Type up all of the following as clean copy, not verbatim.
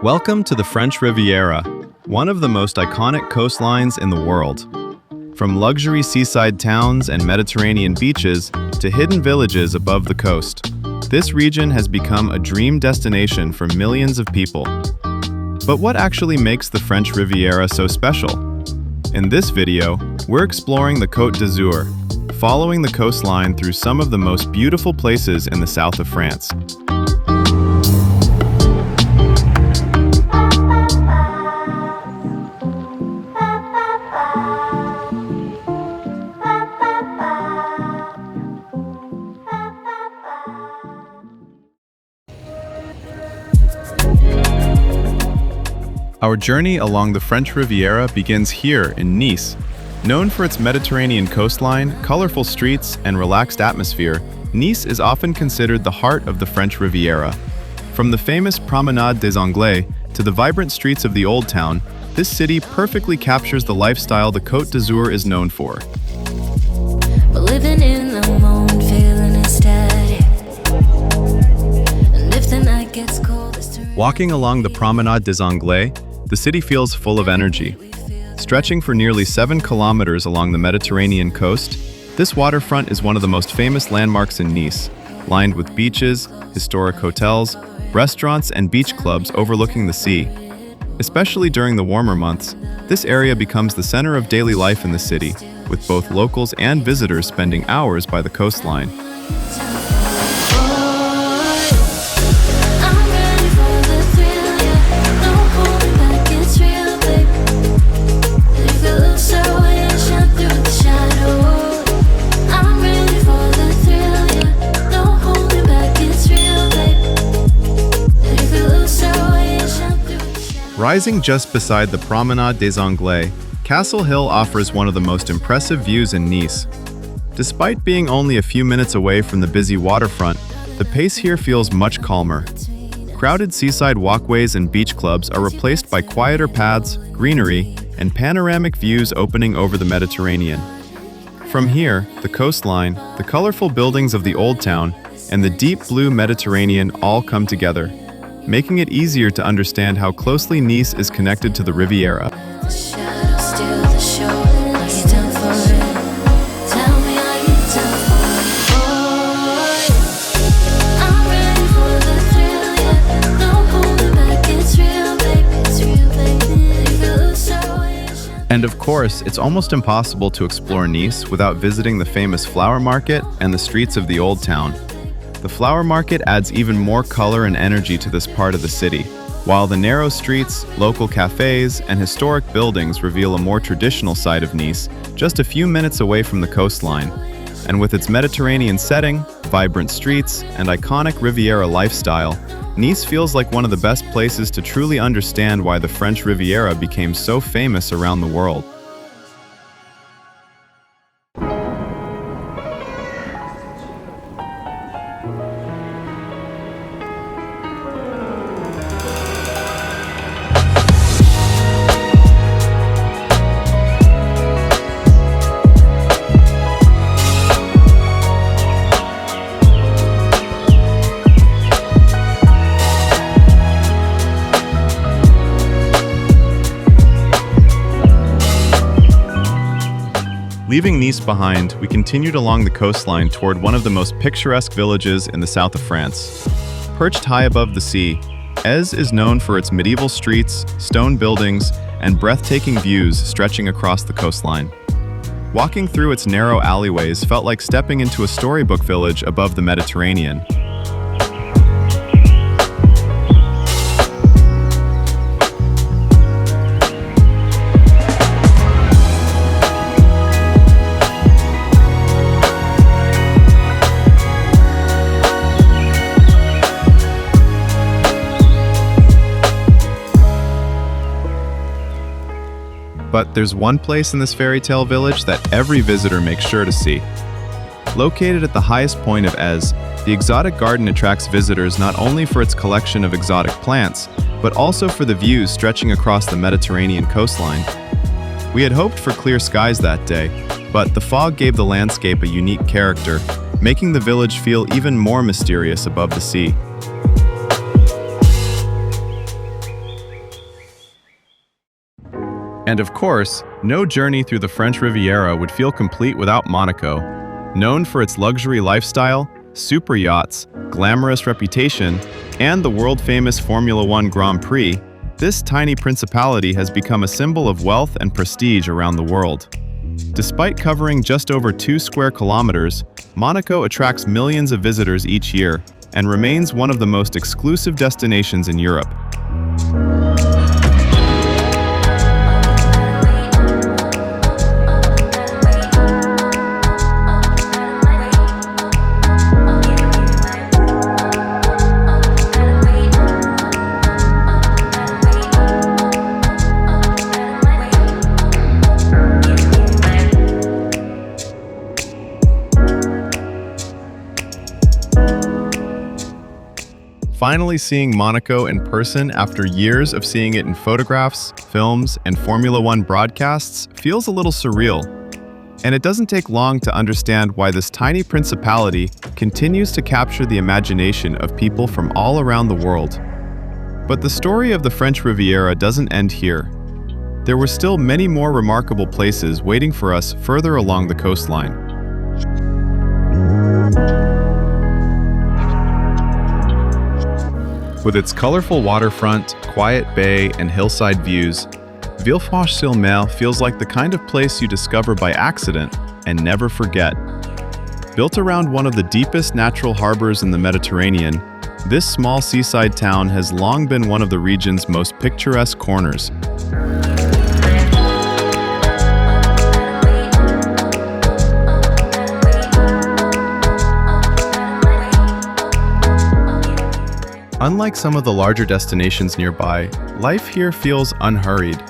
Welcome to the French Riviera, one of the most iconic coastlines in the world. From luxury seaside towns and Mediterranean beaches to hidden villages above the coast, this region has become a dream destination for millions of people. But what actually makes the French Riviera so special? In this video, we're exploring the Côte d'Azur, following the coastline through some of the most beautiful places in the south of France. Our journey along the French Riviera begins here in Nice. Known for its Mediterranean coastline, colorful streets, and relaxed atmosphere, Nice is often considered the heart of the French Riviera. From the famous Promenade des Anglais to the vibrant streets of the Old Town, this city perfectly captures the lifestyle the Côte d'Azur is known for. We're living in the moment, feeling ecstatic. And if the night gets cold, it's Walking along the Promenade des Anglais, the city feels full of energy. Stretching for nearly 7 kilometers along the Mediterranean coast, this waterfront is one of the most famous landmarks in Nice, lined with beaches, historic hotels, restaurants, and beach clubs overlooking the sea. Especially during the warmer months, this area becomes the center of daily life in the city, with both locals and visitors spending hours by the coastline. Rising just beside the Promenade des Anglais, Castle Hill offers one of the most impressive views in Nice. Despite being only a few minutes away from the busy waterfront, the pace here feels much calmer. Crowded seaside walkways and beach clubs are replaced by quieter paths, greenery, and panoramic views opening over the Mediterranean. From here, the coastline, the colorful buildings of the Old Town, and the deep blue Mediterranean all come together, making it easier to understand how closely Nice is connected to the Riviera. And of course, it's almost impossible to explore Nice without visiting the famous flower market and the streets of the Old Town. The flower market adds even more color and energy to this part of the city, while the narrow streets, local cafes, and historic buildings reveal a more traditional side of Nice, just a few minutes away from the coastline. And with its Mediterranean setting, vibrant streets, and iconic Riviera lifestyle, Nice feels like one of the best places to truly understand why the French Riviera became so famous around the world. Leaving Nice behind, we continued along the coastline toward one of the most picturesque villages in the south of France. Perched high above the sea, Ez is known for its medieval streets, stone buildings, and breathtaking views stretching across the coastline. Walking through its narrow alleyways felt like stepping into a storybook village above the Mediterranean. But there's one place in this fairy tale village that every visitor makes sure to see. Located at the highest point of Ez, the exotic garden attracts visitors not only for its collection of exotic plants, but also for the views stretching across the Mediterranean coastline. We had hoped for clear skies that day, but the fog gave the landscape a unique character, making the village feel even more mysterious above the sea. And of course, no journey through the French Riviera would feel complete without Monaco. Known for its luxury lifestyle, super yachts, glamorous reputation, and the world-famous Formula One Grand Prix, this tiny principality has become a symbol of wealth and prestige around the world. Despite covering just over 2 square kilometers, Monaco attracts millions of visitors each year and remains one of the most exclusive destinations in Europe. Finally seeing Monaco in person after years of seeing it in photographs, films, and Formula One broadcasts feels a little surreal. And it doesn't take long to understand why this tiny principality continues to capture the imagination of people from all around the world. But the story of the French Riviera doesn't end here. There were still many more remarkable places waiting for us further along the coastline. With its colorful waterfront, quiet bay, and hillside views, Villefranche-sur-Mer feels like the kind of place you discover by accident and never forget. Built around one of the deepest natural harbors in the Mediterranean, this small seaside town has long been one of the region's most picturesque corners. Unlike some of the larger destinations nearby, life here feels unhurried,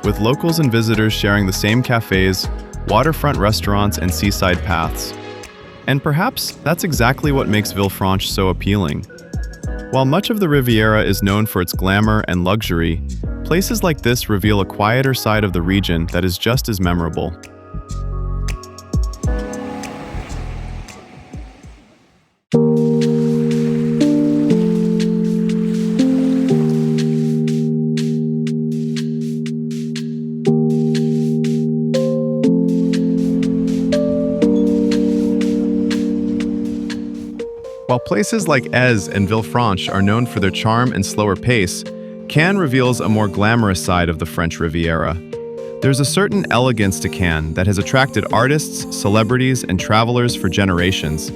with locals and visitors sharing the same cafes, waterfront restaurants, and seaside paths. And perhaps that's exactly what makes Villefranche so appealing. While much of the Riviera is known for its glamour and luxury, places like this reveal a quieter side of the region that is just as memorable. While places like Aix and Villefranche are known for their charm and slower pace, Cannes reveals a more glamorous side of the French Riviera. There's a certain elegance to Cannes that has attracted artists, celebrities, and travelers for generations.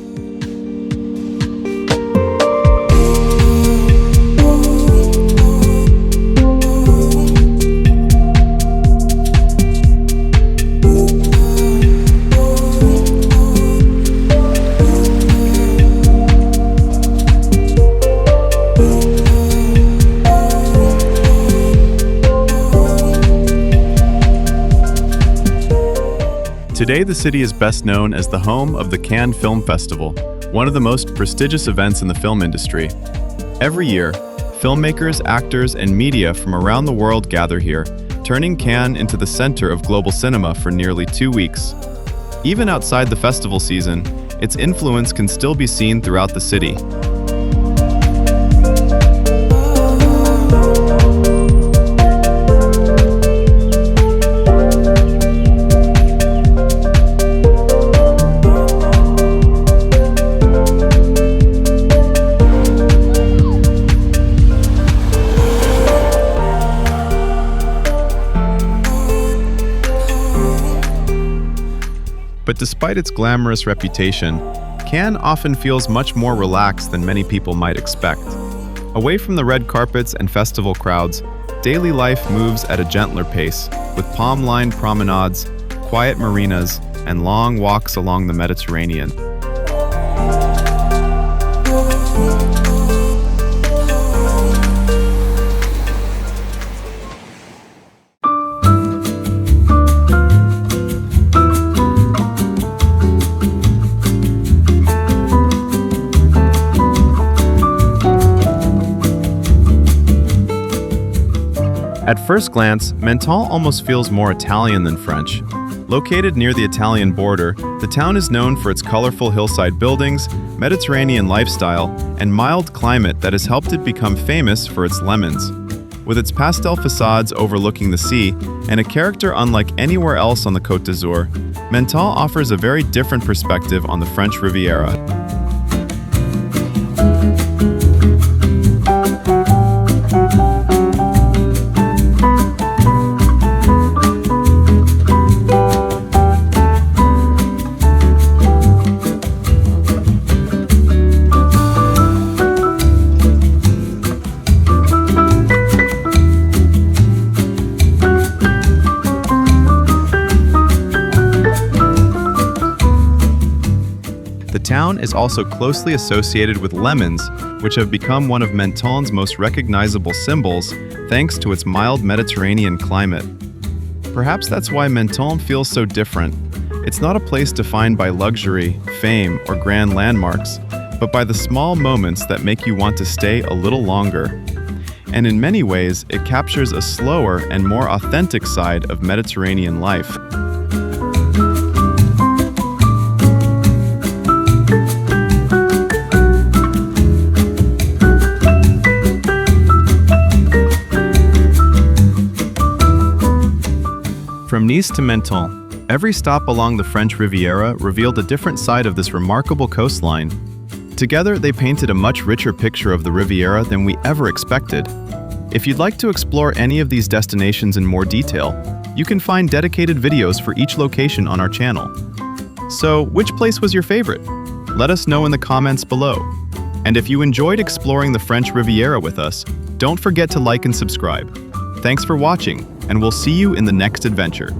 Today, the city is best known as the home of the Cannes Film Festival, one of the most prestigious events in the film industry. Every year, filmmakers, actors, and media from around the world gather here, turning Cannes into the center of global cinema for nearly 2 weeks. Even outside the festival season, its influence can still be seen throughout the city. But despite its glamorous reputation, Cannes often feels much more relaxed than many people might expect. Away from the red carpets and festival crowds, daily life moves at a gentler pace, with palm-lined promenades, quiet marinas, and long walks along the Mediterranean. At first glance, Menton almost feels more Italian than French. Located near the Italian border, the town is known for its colorful hillside buildings, Mediterranean lifestyle, and mild climate that has helped it become famous for its lemons. With its pastel facades overlooking the sea and a character unlike anywhere else on the Côte d'Azur, Menton offers a very different perspective on the French Riviera. The town is also closely associated with lemons, which have become one of Menton's most recognizable symbols thanks to its mild Mediterranean climate. Perhaps that's why Menton feels so different. It's not a place defined by luxury, fame, or grand landmarks, but by the small moments that make you want to stay a little longer. And in many ways, it captures a slower and more authentic side of Mediterranean life. From Nice to Menton, every stop along the French Riviera revealed a different side of this remarkable coastline. Together, they painted a much richer picture of the Riviera than we ever expected. If you'd like to explore any of these destinations in more detail, you can find dedicated videos for each location on our channel. So, which place was your favorite? Let us know in the comments below. And if you enjoyed exploring the French Riviera with us, don't forget to like and subscribe. Thanks for watching, and we'll see you in the next adventure.